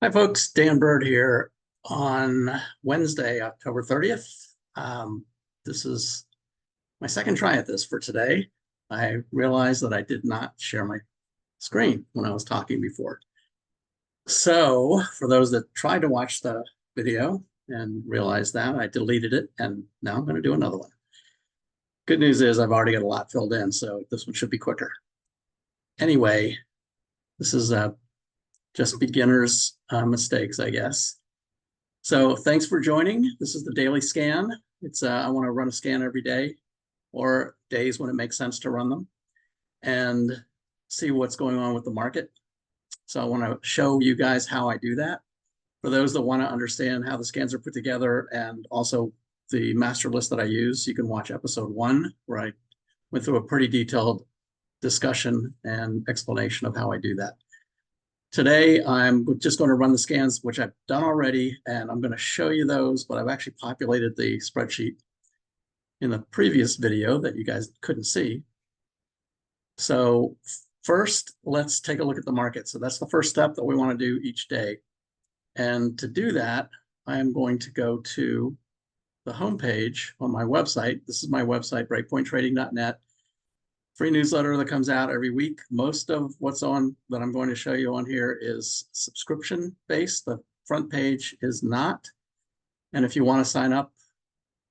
Hi, folks. Dan Bird here on Wednesday, October 30th. This is my second try at this for today. I realized that I did not share my screen when I was talking before. So for those that tried to watch the video and realized that, I deleted it, and now I'm going to do another one. Good news is I've already got a lot filled in, so this one should be quicker. Anyway, this is just beginners' mistakes, I guess. So thanks for joining. This is the daily scan. I want to run a scan every day or days when it makes sense to run them and see what's going on with the market. So I want to show you guys how I do that. For those that want to understand how the scans are put together and also the master list that I use, you can watch episode 1 where I went through a pretty detailed discussion and explanation of how I do that. Today, I'm just going to run the scans, which I've done already, and I'm going to show you those, but I've actually populated the spreadsheet in the previous video that you guys couldn't see. So first, let's take a look at the market. So that's the first step that we want to do each day. And to do that, I'm going to go to the homepage on my website. This is my website, breakpointtrading.net. Free newsletter that comes out every week. Most of what's on that I'm going to show you on here is subscription based. The front page is not. And if you want to sign up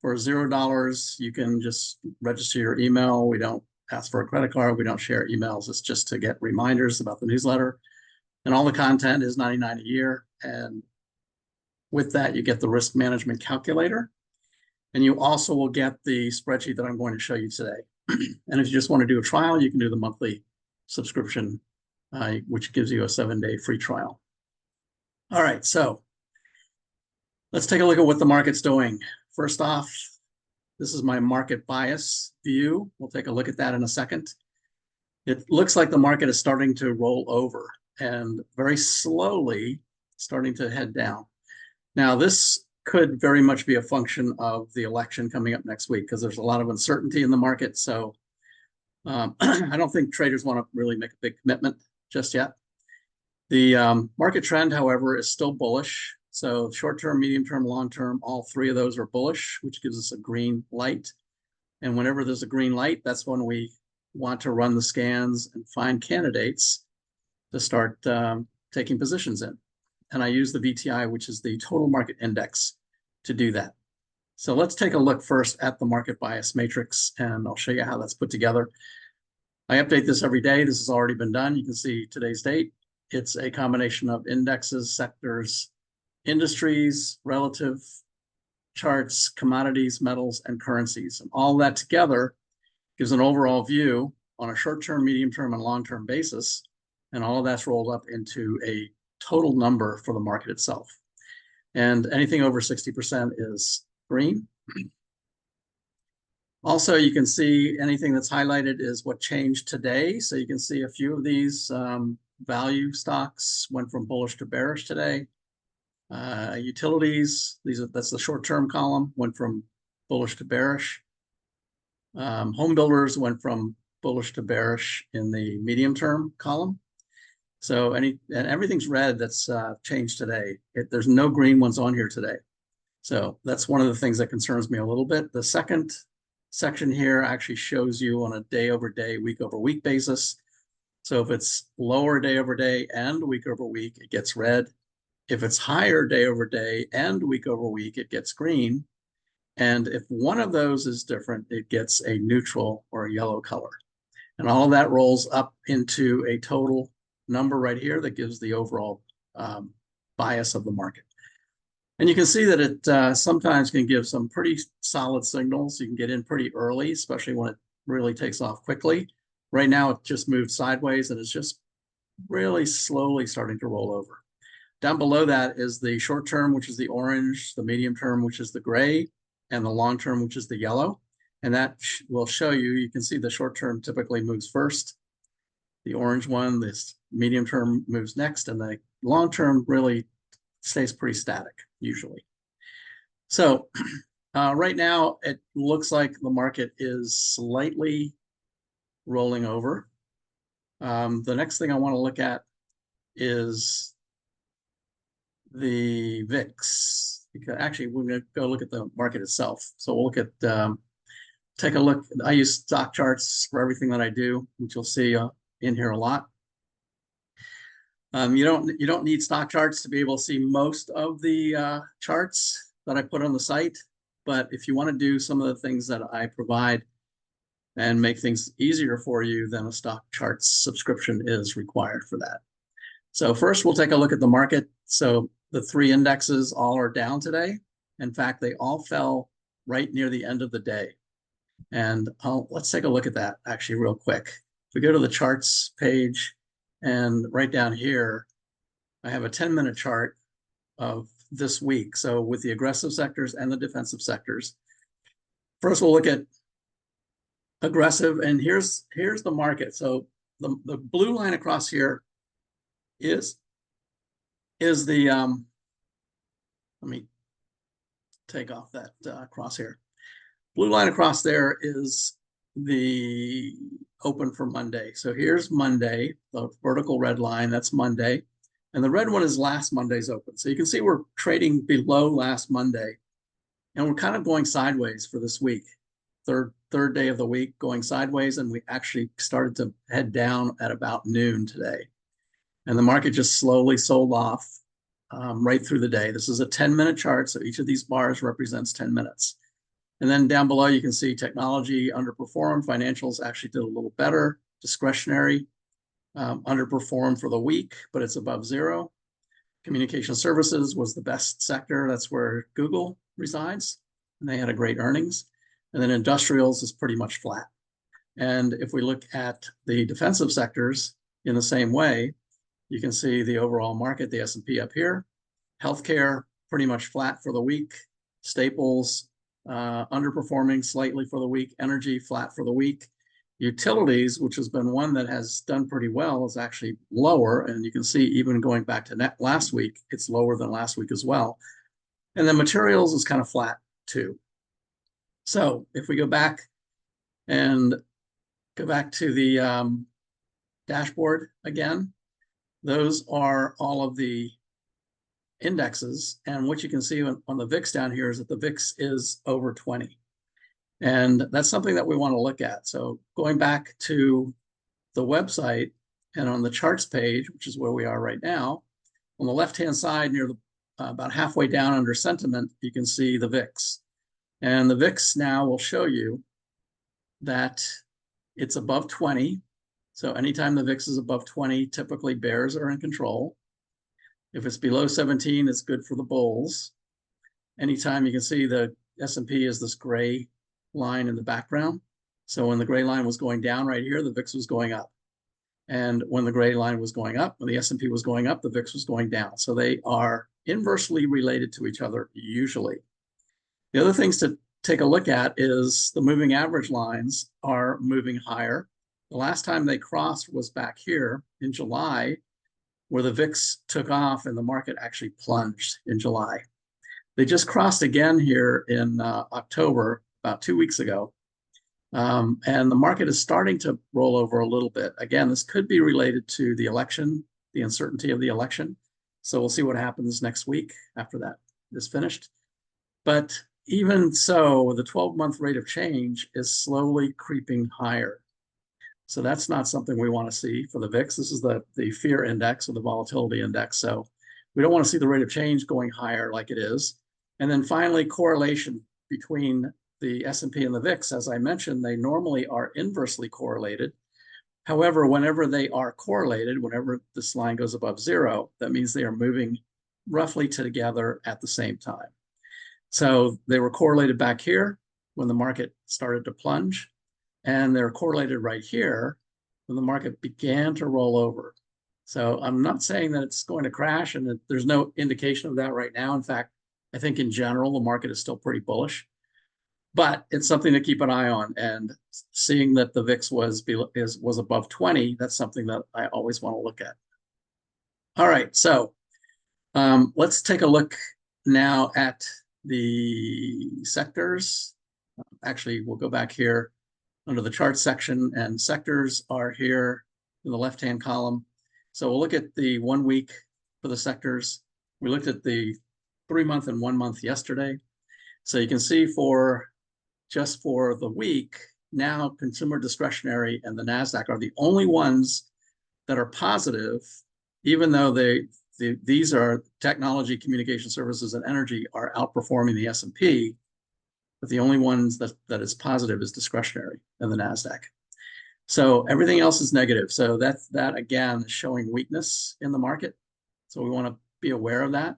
for $0, you can just register your email. We don't ask for a credit card. We don't share emails. It's just to get reminders about the newsletter. And all the content is $99 a year. And with that, you get the risk management calculator. And you also will get the spreadsheet that I'm going to show you today. And if you just want to do a trial, you can do the monthly subscription, which gives you a 7-day free trial. All right, so let's take a look at what the market's doing. First off, this is my market bias view. We'll take a look at that in a second. It looks like the market is starting to roll over and very slowly starting to head down. Now, this could very much be a function of the election coming up next week because there's a lot of uncertainty in the market. So I don't think traders want to really make a big commitment just yet. The market trend, however, is still bullish. So short-term, medium-term, long-term, all three of those are bullish, which gives us a green light. And whenever there's a green light, that's when we want to run the scans and find candidates to start taking positions in. And I use the VTI, which is the total market index, to do that. So let's take a look first at the market bias matrix, and I'll show you how that's put together. I update this every day. This has already been done. You can see today's date. It's a combination of indexes, sectors, industries, relative charts, commodities, metals, and currencies. And all that together gives an overall view on a short-term, medium-term, and long-term basis. And all of that's rolled up into a total number for the market itself. And anything over 60% is green. Also, you can see anything that's highlighted is what changed today. So you can see a few of these value stocks went from bullish to bearish today. Utilities, that's the short-term column, went from bullish to bearish. Home builders went from bullish to bearish in the medium-term column. So everything's red that's changed today. There's no green ones on here today. So that's one of the things that concerns me a little bit. The second section here actually shows you on a day over day, week over week basis. So if it's lower day over day and week over week, it gets red. If it's higher day over day and week over week, it gets green. And if one of those is different, it gets a neutral or a yellow color. And all of that rolls up into a total number right here that gives the overall bias of the market. And you can see that it sometimes can give some pretty solid signals. You can get in pretty early, especially when it really takes off quickly. Right now, it just moved sideways and it's just really slowly starting to roll over. Down below that is the short term, which is the orange, the medium term, which is the gray, and the long term, which is the yellow. And that will show you can see the short term typically moves first. The orange one, this medium term moves next, and the long term really stays pretty static usually. So right now it looks like the market is slightly rolling over. The next thing I want to look at is the VIX, because actually we're going to go look at the market itself. So we'll look at, take a look. I use stock charts for everything that I do, which you'll see in here a lot. You don't need stock charts to be able to see most of the charts that I put on the site. But if you want to do some of the things that I provide and make things easier for you, then a stock charts subscription is required for that. So first, we'll take a look at the market. So the three indexes all are down today. In fact, they all fell right near the end of the day. And let's take a look at that actually real quick. If we go to the charts page, and right down here, I have a 10-minute chart of this week. So with the aggressive sectors and the defensive sectors. First, we'll look at aggressive, and here's the market. So the blue line across here is the let me take off that crosshair. Blue line across there is the open for Monday. So here's Monday, the vertical red line, that's Monday. And the red one is last Monday's open. So you can see we're trading below last Monday. And we're kind of going sideways for this week. Third day of the week going sideways. And we actually started to head down at about noon today. And the market just slowly sold off right through the day. This is a 10-minute chart. So each of these bars represents 10 minutes. And then down below, you can see technology underperformed. Financials actually did a little better. Discretionary underperformed for the week, but it's above zero. Communication services was the best sector. That's where Google resides. And they had a great earnings. And then industrials is pretty much flat. And if we look at the defensive sectors in the same way, you can see the overall market, the S&P up here. Healthcare, pretty much flat for the week. Staples, underperforming slightly for the week. Energy, flat for the week. Utilities, which has been one that has done pretty well, is actually lower. And you can see even going back to last week, it's lower than last week as well. And then materials is kind of flat too. So if we go back and go back to the dashboard again, those are all of the indexes. And what you can see on the VIX down here is that the VIX is over 20. And that's something that we want to look at. So going back to the website and on the charts page, which is where we are right now, on the left-hand side near the about halfway down under sentiment, you can see the VIX. And the VIX now will show you that it's above 20. So anytime the VIX is above 20, typically bears are in control. If it's below 17, it's good for the bulls. Anytime you can see the S&P is this gray line in the background. So when the gray line was going down right here, the VIX was going up. And when the gray line was going up, when the S&P was going up, the VIX was going down. So they are inversely related to each other usually. The other things to take a look at is the moving average lines are moving higher. The last time they crossed was back here in July, where the VIX took off and the market actually plunged in July. They just crossed again here in October, about 2 weeks ago. And the market is starting to roll over a little bit. Again, this could be related to the election, the uncertainty of the election. So we'll see what happens next week after that is finished. But even so, the 12-month rate of change is slowly creeping higher. So that's not something we want to see for the VIX. This is the fear index or the volatility index. So we don't want to see the rate of change going higher like it is. And then finally, correlation between the S&P and the VIX. As I mentioned, they normally are inversely correlated. However, whenever they are correlated, whenever this line goes above zero, that means they are moving roughly together at the same time. So they were correlated back here when the market started to plunge, and they're correlated right here when the market began to roll over. So I'm not saying that it's going to crash, and that there's no indication of that right now. In fact, I think in general, the market is still pretty bullish. But it's something to keep an eye on, and seeing that the VIX was above 20, that's something that I always want to look at. All right, so let's take a look now at the sectors. Actually, we'll go back here under the chart section, and sectors are here in the left-hand column. So we'll look at the 1 week for the sectors, We looked at the 3-month and 1 month yesterday. So you can see just for the week, now consumer discretionary and the NASDAQ are the only ones that are positive, even though these are technology, communication services, and energy are outperforming the S&P, but the only ones that is positive is discretionary and the NASDAQ. So everything else is negative. So that again is showing weakness in the market. So we want to be aware of that.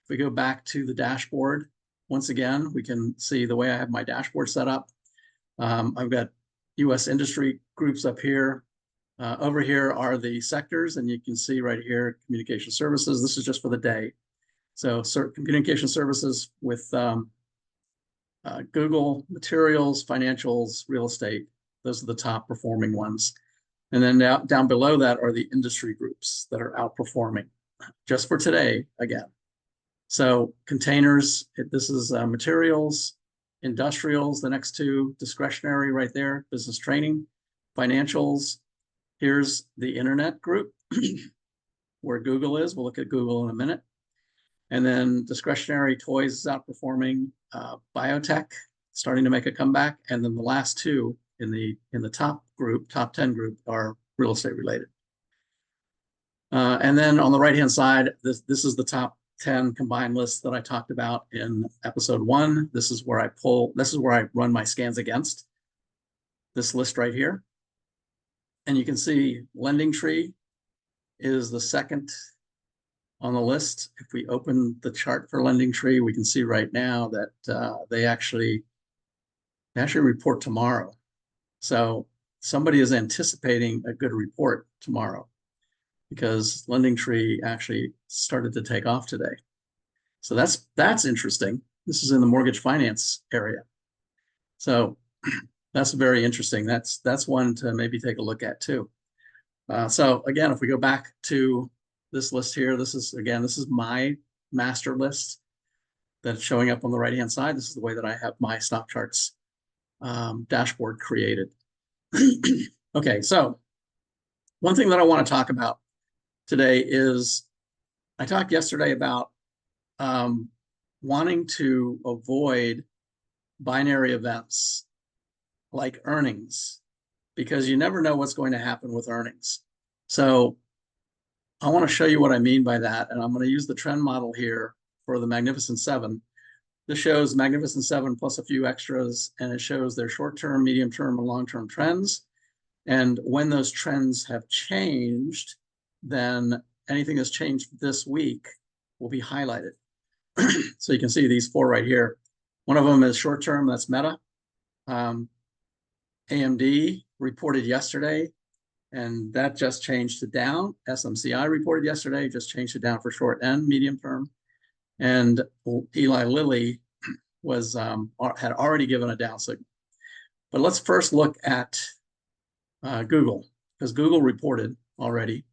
If we go back to the dashboard, once again, we can see the way I have my dashboard set up. I've got US industry groups up here. Over here are the sectors, and you can see right here, communication services. This is just for the day. So communication services with Google, materials, financials, real estate. Those are the top performing ones. And then down below that are the industry groups that are outperforming just for today again. So containers, this is materials, industrials, the next two, discretionary right there, business training, financials. Here's the internet group where Google is. We'll look at Google in a minute. And then discretionary toys is outperforming, biotech starting to make a comeback. And then the last two in the top group, top 10 group, are real estate related. And then on the right hand side, this is the top 10 combined list that I talked about in episode 1. This is where I run my scans against this list right here. And you can see Lending Tree is the second on the list. If we open the chart for Lending Tree, we can see right now that they actually report tomorrow. So somebody is anticipating a good report tomorrow because Lending Tree actually started to take off today. So that's interesting. This is in the mortgage finance area. So that's very interesting. That's one to maybe take a look at too. So again, if we go back to this list here, this is my master list that's showing up on the right-hand side. This is the way that I have my stock charts dashboard created. Okay, so one thing that I want to talk about today is I talked yesterday about wanting to avoid binary events like earnings because you never know what's going to happen with earnings. So I want to show you what I mean by that, and I'm going to use the trend model here for the Magnificent Seven. This shows Magnificent Seven plus a few extras, and it shows their short-term, medium-term, and long-term trends. And when those trends have changed, then anything that's changed this week will be highlighted. So you can see these four right here. One of them is short-term, that's Meta. AMD reported yesterday, and that just changed to down. SMCI reported yesterday, just changed it down for short and medium term. And Eli Lilly had already given a down signal. But let's first look at Google, because Google reported already.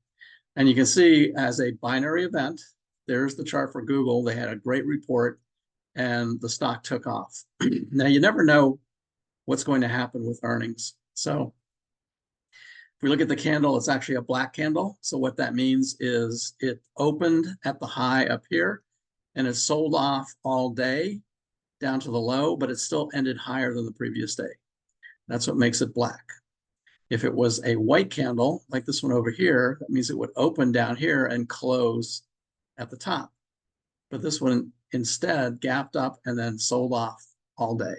And you can see as a binary event, there's the chart for Google. They had a great report and the stock took off. Now, you never know what's going to happen with earnings. So if we look at the candle, it's actually a black candle. So what that means is it opened at the high up here and it sold off all day down to the low, but it still ended higher than the previous day. That's what makes it black. If it was a white candle, like this one over here, that means it would open down here and close at the top. But this one instead gapped up and then sold off all day.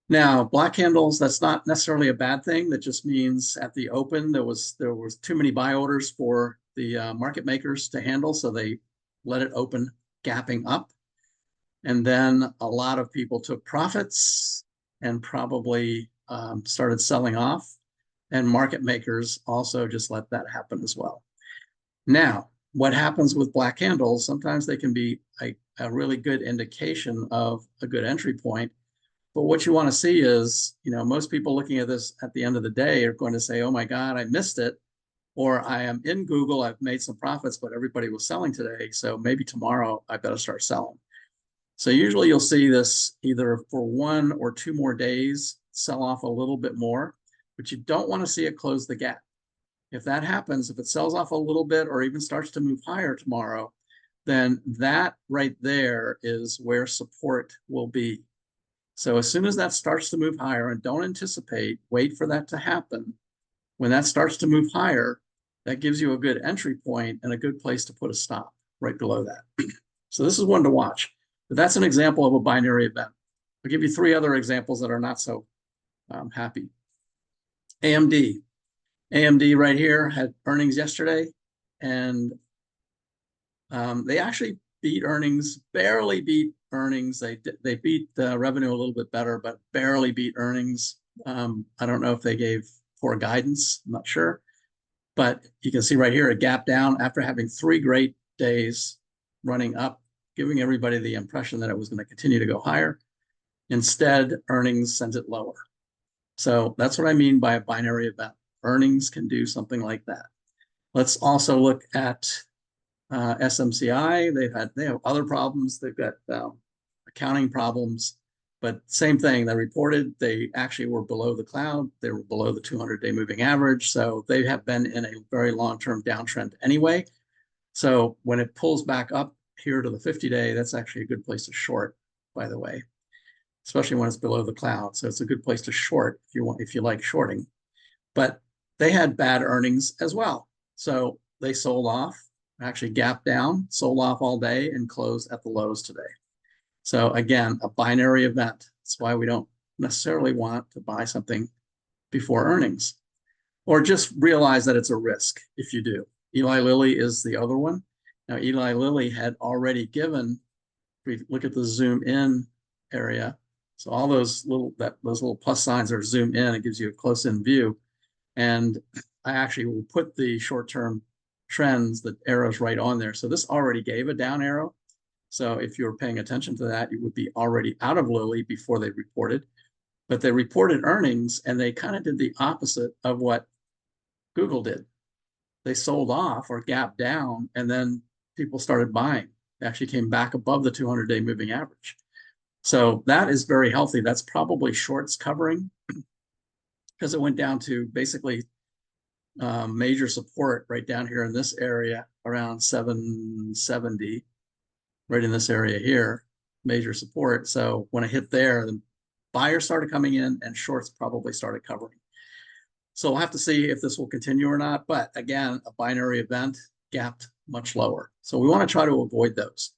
Now, black candles, that's not necessarily a bad thing. That just means at the open, there was too many buy orders for the market makers to handle, so they let it open gapping up. And then a lot of people took profits and probably started selling off. And market makers also just let that happen as well. Now, what happens with black candles, sometimes they can be a really good indication of a good entry point. But what you want to see is, most people looking at this at the end of the day are going to say, oh my God, I missed it. Or I am in Google, I've made some profits, but everybody was selling today. So maybe tomorrow I better start selling. So usually you'll see this either for 1 or 2 more days, sell off a little bit more, but you don't want to see it close the gap. If that happens, if it sells off a little bit or even starts to move higher tomorrow, then that right there is where support will be. So as soon as that starts to move higher, and don't anticipate, wait for that to happen. When that starts to move higher, that gives you a good entry point and a good place to put a stop right below that. So this is one to watch. But that's an example of a binary event. I'll give you three other examples that are not so happy. AMD. AMD right here had earnings yesterday, and they actually beat earnings, barely beat earnings. They beat revenue a little bit better, but barely beat earnings. I don't know if they gave poor guidance. I'm not sure. But you can see right here a gap down after having 3 great days running up, giving everybody the impression that it was going to continue to go higher. Instead, earnings sent it lower. So that's what I mean by a binary event. Earnings can do something like that. Let's also look at SMCI. They have other problems. They've got accounting problems, but same thing. They reported they actually were below the cloud. They were below the 200-day moving average. So they have been in a very long-term downtrend anyway. So when it pulls back up here to the 50-day, that's actually a good place to short, by the way, especially when it's below the cloud. So it's a good place to short if you like shorting. But they had bad earnings as well. So they sold off, actually gapped down, sold off all day, and closed at the lows today. So again, a binary event. That's why we don't necessarily want to buy something before earnings, or just realize that it's a risk if you do. Eli Lilly is the other one. Now, Eli Lilly had already given, if we look at the zoom in area, so all those little plus signs are zoomed in. It gives you a close-in view. And I actually will put the short-term trends, the arrows right on there. So this already gave a down arrow. So if you were paying attention to that, you would be already out of Lilly before they reported. But they reported earnings, and they kind of did the opposite of what Google did. They sold off or gapped down, and then people started buying. They actually came back above the 200-day moving average. So that is very healthy. That's probably shorts covering, because it went down to basically major support right down here in this area around 770, right in this area here, major support. So when it hit there, the buyers started coming in and shorts probably started covering. So we'll have to see if this will continue or not. But again, a binary event, gapped much lower. So we want to try to avoid those.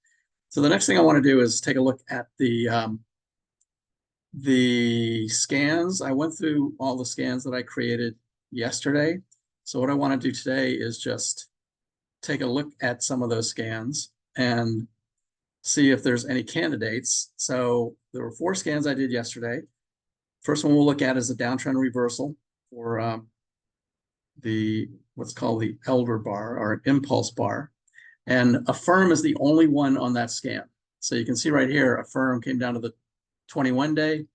So the next thing I want to do is take a look at the scans. I went through all the scans that I created yesterday. So what I want to do today is just take a look at some of those scans and see if there's any candidates. So there were 4 scans I did yesterday. First one we'll look at is a downtrend reversal for what's called the elder bar or impulse bar. And Affirm is the only one on that scan. So you can see right here, Affirm came down to the 21-day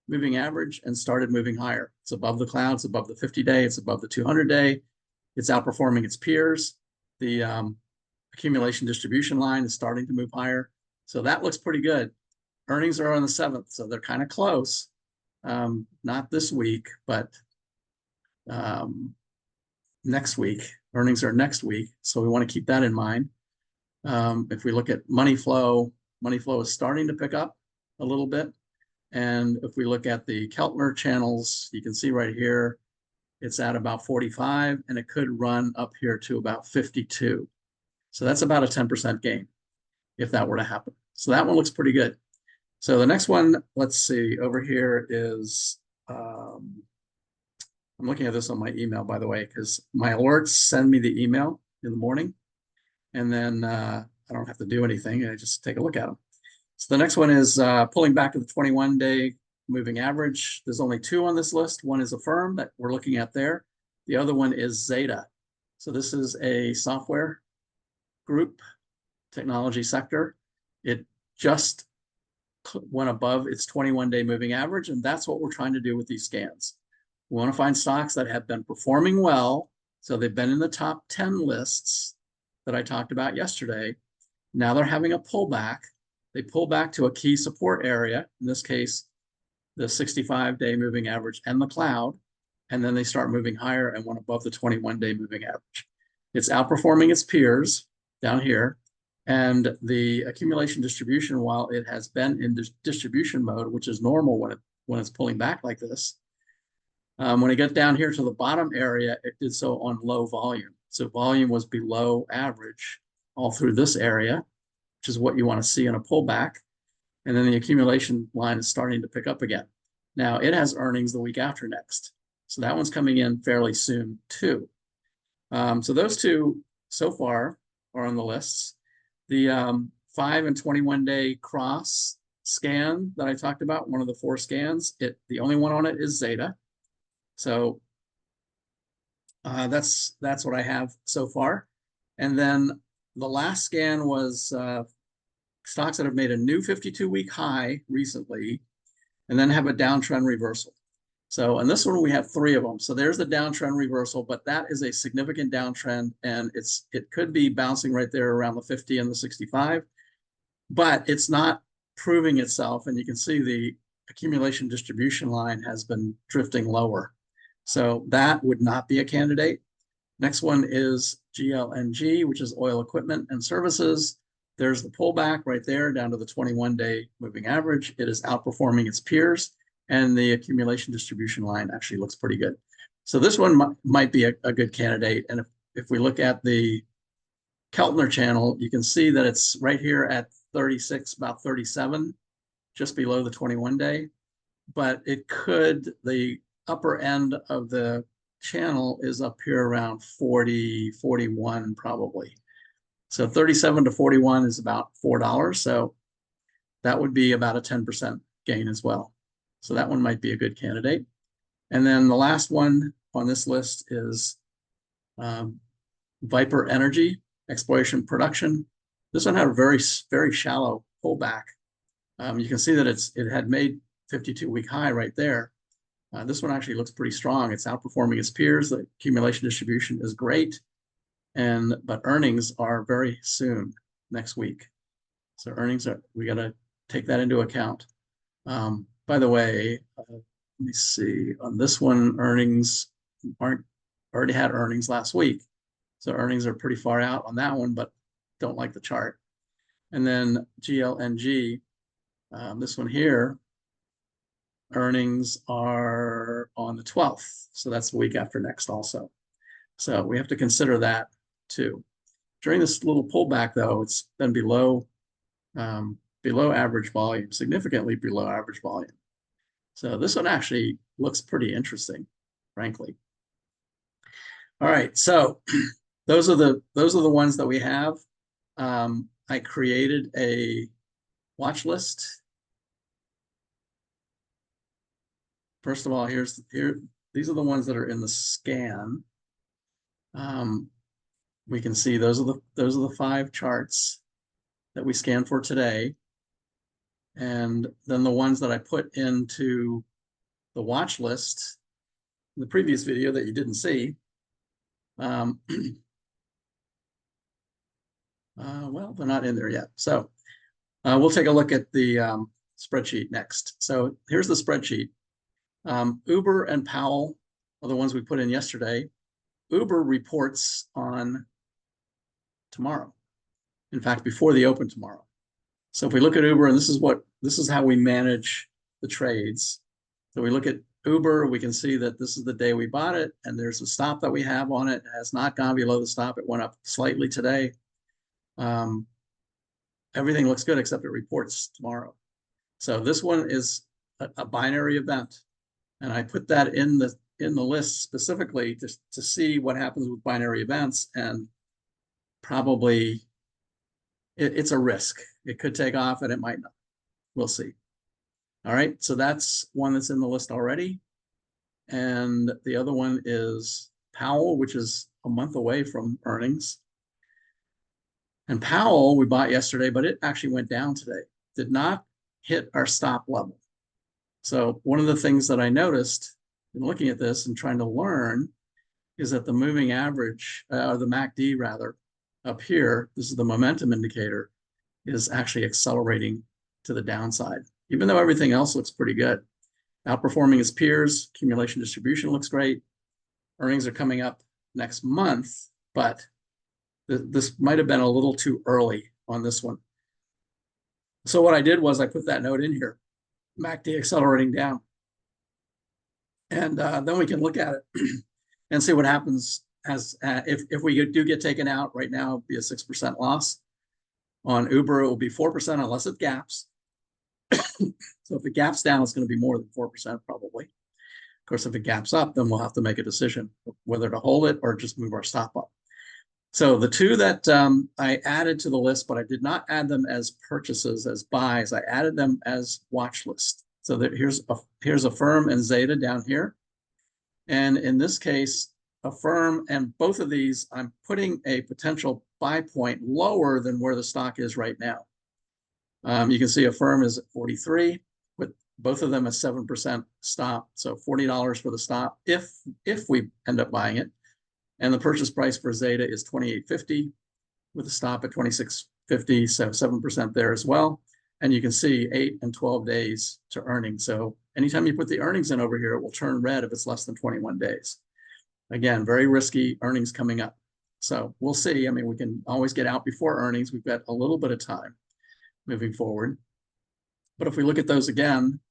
moving average and started moving higher. It's above the cloud, it's above the 50-day, it's above the 200-day. It's outperforming its peers. The accumulation distribution line is starting to move higher. So that looks pretty good. Earnings are on the 7th, so they're kind of close. Not this week, but next week. Earnings are next week, so we want to keep that in mind. If we look at money flow is starting to pick up a little bit. And if we look at the Keltner channels, you can see right here, it's at about 45, and it could run up here to about 52. So that's about a 10% gain if that were to happen. So that one looks pretty good. So the next one, let's see, over here is, I'm looking at this on my email, by the way, because my alerts send me the email in the morning, and then I don't have to do anything. I just take a look at them. So the next one is pulling back to the 21-day moving average. There's only 2 on this list. One is Affirm that we're looking at there. The other one is Zeta. So this is a software group, technology sector. It just went above its 21-day moving average, and that's what we're trying to do with these scans. We want to find stocks that have been performing well. So they've been in the top 10 lists that I talked about yesterday. Now they're having a pullback. They pull back to a key support area, in this case, the 65-day moving average and the cloud, and then they start moving higher and went above the 21-day moving average. It's outperforming its peers down here, And the accumulation distribution, while it has been in distribution mode, which is normal when it's pulling back like this, when it got down here to the bottom area, it did so on low volume. So volume was below average all through this area, which is what you want to see in a pullback. And then the accumulation line is starting to pick up again. Now it has earnings the week after next. So that one's coming in fairly soon too. So those two so far are on the lists. The 5 and 21 day cross scan that I talked about, one of the 4 scans, the only one on it is Zeta. So that's what I have so far. And then the last scan was stocks that have made a new 52-week high recently and then have a downtrend reversal. So in this one, we have 3 of them. So there's the downtrend reversal, but that is a significant downtrend, and it could be bouncing right there around the 50 and the 65, but it's not proving itself. And you can see the accumulation distribution line has been drifting lower. So that would not be a candidate. Next one is GLNG, which is oil equipment and services. There's the pullback right there down to the 21-day moving average. It is outperforming its peers, and the accumulation distribution line actually looks pretty good. So this one might be a good candidate. And if we look at the Keltner channel, you can see that it's right here at 36, about 37, just below the 21-day. But it could, the upper end of the channel is up here around 40, 41 probably. So 37 to 41 is about $4. So that would be about a 10% gain as well. So that one might be a good candidate. And then the last one on this list is Viper Energy, exploration production. This one had a very, very shallow pullback. You can see that it had made 52-week high right there. This one actually looks pretty strong. It's outperforming its peers. The accumulation distribution is great, but earnings are very soon next week. So we got to take that into account. By the way, let me see, on this one, earnings already had earnings last week. So earnings are pretty far out on that one, but don't like the chart. And then GLNG, this one here, earnings are on the 12th. So that's the week after next also. So we have to consider that too. During this little pullback though, it's been below average volume, significantly below average volume. So this one actually looks pretty interesting, frankly. All right, so those are the ones that we have. I created a watch list. First of all, these are the ones that are in the scan. We can see those are the 5 charts that we scanned for today. And then the ones that I put into the watch list in the previous video that you didn't see. Well, they're not in there yet. So we'll take a look at the spreadsheet next. So here's the spreadsheet. Uber and Powell are the ones we put in yesterday. Uber reports on tomorrow. In fact, before the open tomorrow. So if we look at Uber, and this is how we manage the trades. So we look at Uber, we can see that this is the day we bought it, and there's a stop that we have on it. It has not gone below the stop. It went up slightly today. Everything looks good except it reports tomorrow. So this one is a binary event, and I put that in the list specifically to see what happens with binary events, and probably it's a risk. It could take off and it might not. We'll see. All right, so that's one that's in the list already. And the other one is Powell, which is a month away from earnings. And Powell we bought yesterday, but it actually went down today. Did not hit our stop level. So one of the things that I noticed in looking at this and trying to learn is that the moving average, or the MACD rather, up here, this is the momentum indicator, is actually accelerating to the downside, even though everything else looks pretty good. Outperforming its peers, accumulation distribution looks great. Earnings are coming up next month, but this might have been a little too early on this one. So what I did was I put that note in here, MACD accelerating down. And then we can look at it and see what happens as if we do get taken out. Right now, it'd be a 6% loss. On Uber, it will be 4% unless it gaps. So if it gaps down, it's going to be more than 4% probably. Of course, if it gaps up, then we'll have to make a decision whether to hold it or just move our stop up. So the two that I added to the list, but I did not add them as purchases, as buys. I added them as watch list. So here's Affirm and Zeta down here. And in this case, Affirm and both of these, I'm putting a potential buy point lower than where the stock is right now. You can see Affirm is at 43, with both of them at 7% stop. So $40 for the stop if we end up buying it. And the purchase price for Zeta is $28.50 with a stop at $26.50, so 7% there as well. And you can see 8 and 12 days to earnings. So anytime you put the earnings in over here, it will turn red if it's less than 21 days. Again, very risky earnings coming up. So we'll see. I mean, we can always get out before earnings. We've got a little bit of time moving forward. But if we look at those again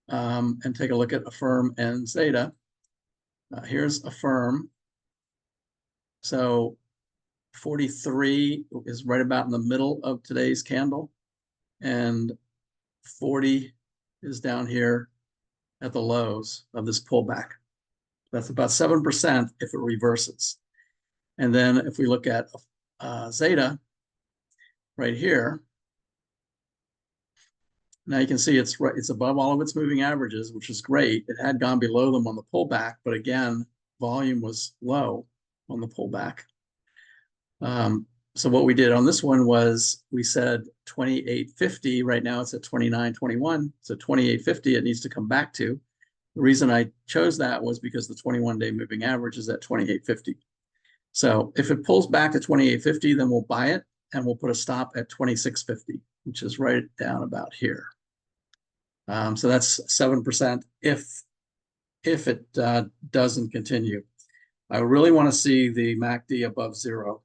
and take a look at Affirm and Zeta, here's Affirm. So 43 is right about in the middle of today's candle, and 40 is down here at the lows of this pullback. That's about 7% if it reverses. And then if we look at Zeta right here, now you can see it's above all of its moving averages, which is great. It had gone below them on the pullback, but again, volume was low on the pullback. So what we did on this one was we said 28.50. Right now it's at 29.21. So 28.50 it needs to come back to. The reason I chose that was because the 21-day moving average is at 28.50. So if it pulls back to 28.50, then we'll buy it and we'll put a stop at 26.50, which is right down about here. So that's 7% if it doesn't continue. I really want to see the MACD above 0.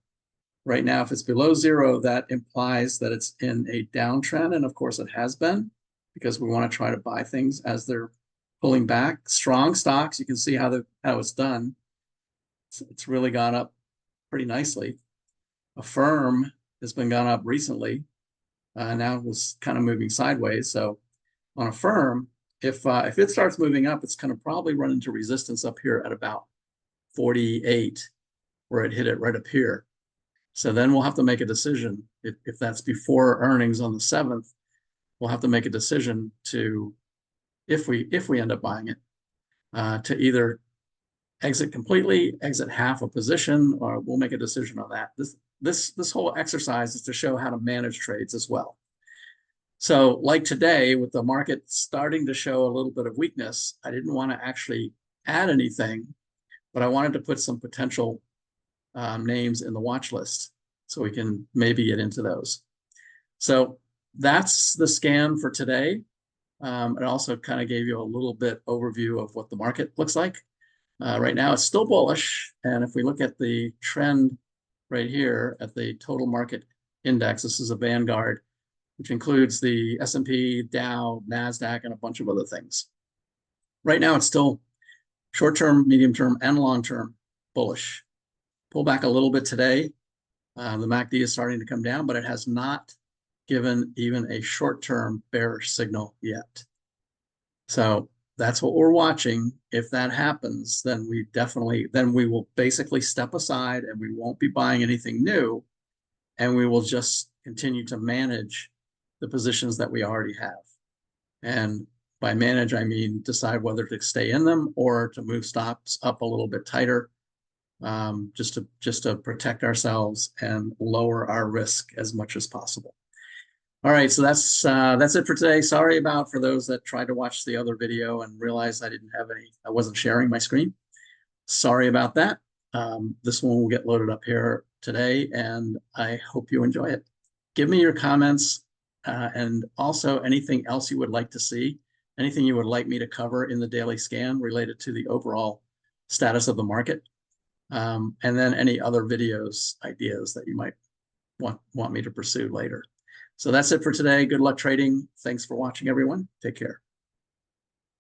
Right now, if it's below 0, that implies that it's in a downtrend. And of course, it has been, because we want to try to buy things as they're pulling back. Strong stocks, you can see how it's done. It's really gone up pretty nicely. Affirm has been gone up recently. Now it was kind of moving sideways. So on Affirm, if it starts moving up, it's going to probably run into resistance up here at about 48, where it hit it right up here. So then we'll have to make a decision. If that's before earnings on the 7th, we'll have to make a decision to, if we end up buying it, to either exit completely, exit half a position, or we'll make a decision on that. This whole exercise is to show how to manage trades as well. So like today, with the market starting to show a little bit of weakness, I didn't want to actually add anything, but I wanted to put some potential names in the watch list so we can maybe get into those. So that's the scan for today. It also kind of gave you a little bit overview of what the market looks like. Right now, it's still bullish. And if we look at the trend right here at the total market index, this is a Vanguard, which includes the S&P, Dow, NASDAQ, and a bunch of other things. Right now, it's still short-term, medium-term, and long-term bullish. Pull back a little bit today. The MACD is starting to come down, but it has not given even a short-term bearish signal yet. So that's what we're watching. If that happens, then we will basically step aside and we won't be buying anything new, and we will just continue to manage the positions that we already have. And by manage, I mean decide whether to stay in them or to move stops up a little bit tighter, just to protect ourselves and lower our risk as much as possible. All right, so that's it for today. Sorry for those that tried to watch the other video and realized I wasn't sharing my screen. Sorry about that. This one will get loaded up here today, and I hope you enjoy it. Give me your comments and also anything else you would like to see, anything you would like me to cover in the daily scan related to the overall status of the market, and then any other videos, ideas that you might want me to pursue later. So that's it for today. Good luck trading. Thanks for watching, everyone. Take care.